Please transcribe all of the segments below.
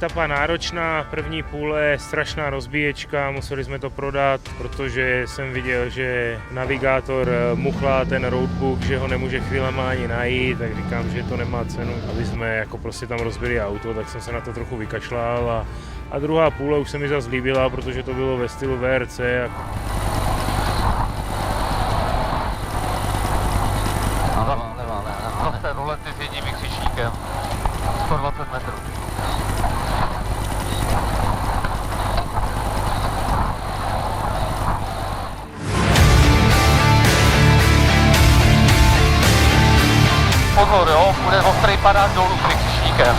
Etapa náročná, první půle, strašná rozbíječka, museli jsme to prodat, protože jsem viděl, že navigátor muchlá ten roadbook, že ho nemůže chvílema ani najít, tak říkám, že to nemá cenu, aby jsme jako prostě tam rozbili auto, tak jsem se na to trochu vykašlal a druhá půle už se mi zase líbila, protože to bylo ve stylu VRC. Zase rolety s jedním vykřičníkem, 120 metrů. Pozor, jo, bude ostrý padák dolů s vykřičníkem.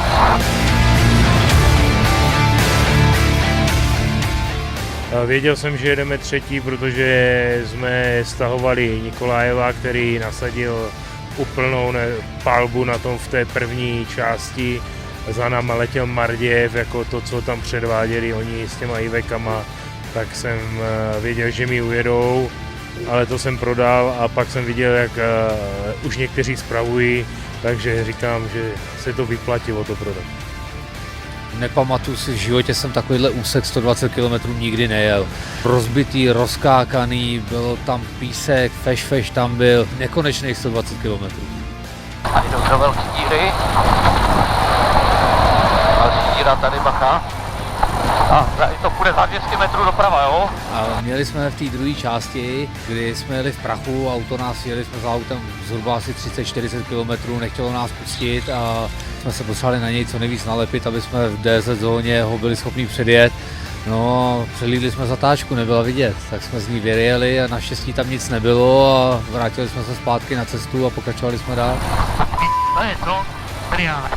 Věděl jsem, že jedeme třetí, protože jsme stahovali Nikolajeva, který nasadil úplnou palbu na tom v té první části. Za náma letěl Marděv, jako to, co tam předváděli oni s těma Ivekama, tak jsem věděl, že mi ujedou, ale to jsem prodal a pak jsem viděl, jak už někteří spravují, takže říkám, že se to vyplatilo to prodat. Nepamatuju si, v životě jsem takovýhle úsek 120 km nikdy nejel. Rozbitý, rozkákaný, byl tam písek, feš tam byl, nekonečných 120 km. A jdou do velký díry. Další díra tady, bacha. A tady to půjde za 200 metrů doprava, jo? A měli jsme v té druhé části, kdy jsme jeli v prachu, auto nás jeli jsme za autem zhruba asi 30-40 km, nechtělo nás pustit a jsme se poslali na něj co nejvíc nalepit, aby jsme v DZ zóně ho byli schopni předjet. No, přelídli jsme zatáčku, nebyla vidět, tak jsme z ní vyjeli a naštěstí tam nic nebylo a vrátili jsme se zpátky na cestu a pokračovali jsme dál. To je to, triále.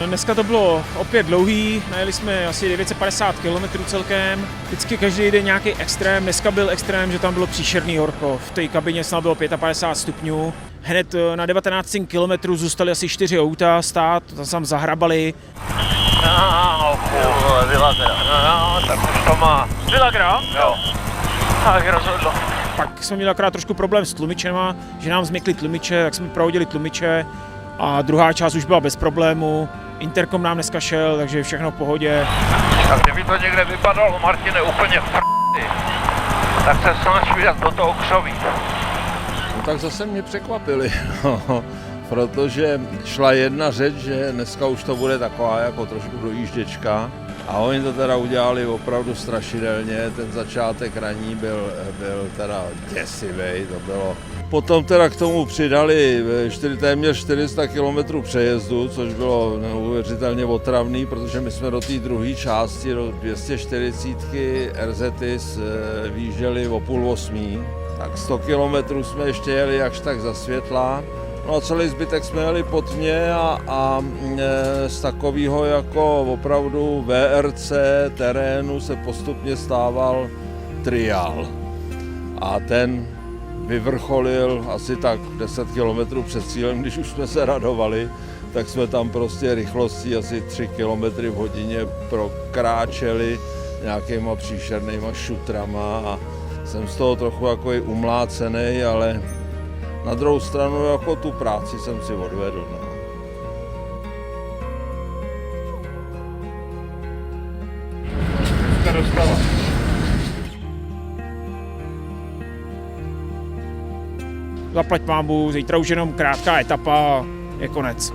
Dneska to bylo opět dlouhý, najeli jsme asi 950 km celkem. Vždycky každý den nějaký extrém, dneska byl extrém, že tam bylo příšerný horko. V té kabině snad bylo 55 stupňů. Hned na 19 km zůstaly asi 4 auta stát, tam zahrabali. Tak už to má. Villagra? Jo. Tak rozhodlo. Pak jsme měli akorát trošku problém s tlumičema, že nám zmykly tlumiče, tak jsme prohodili tlumiče. A druhá část už byla bez problému. Interkom nám dneska šel, takže všechno v pohodě. A kdyby to někde vypadalo, Martine, úplně v tak se snaž vydat do toho křoví. No tak zase mě překvapili, protože šla jedna řeč, že dneska už to bude taková jako trošku dojížděčka. A oni to teda udělali opravdu strašidelně, ten začátek raní byl teda děsivý, to bylo. Potom teda k tomu přidali téměř 400 km přejezdu, což bylo neuvěřitelně otravný, protože my jsme do té druhé části, do 240 RZIS výjížděli o 7:30. Tak 100 km jsme ještě jeli jakž tak za světla. No a celý zbytek jsme jeli pod mě a z takového jako opravdu VRC terénu se postupně stával triál. A ten vyvrcholil asi tak 10 km před cílem, když už jsme se radovali, tak jsme tam prostě rychlostí asi 3 km v hodině prokráčeli nějakýma příšernýma šutrama a jsem z toho trochu jako i umlácený, ale na druhou stranu jako tu práci jsem si odvedl. No. Zaplať pánbůh, zítra už jenom krátká etapa, je konec.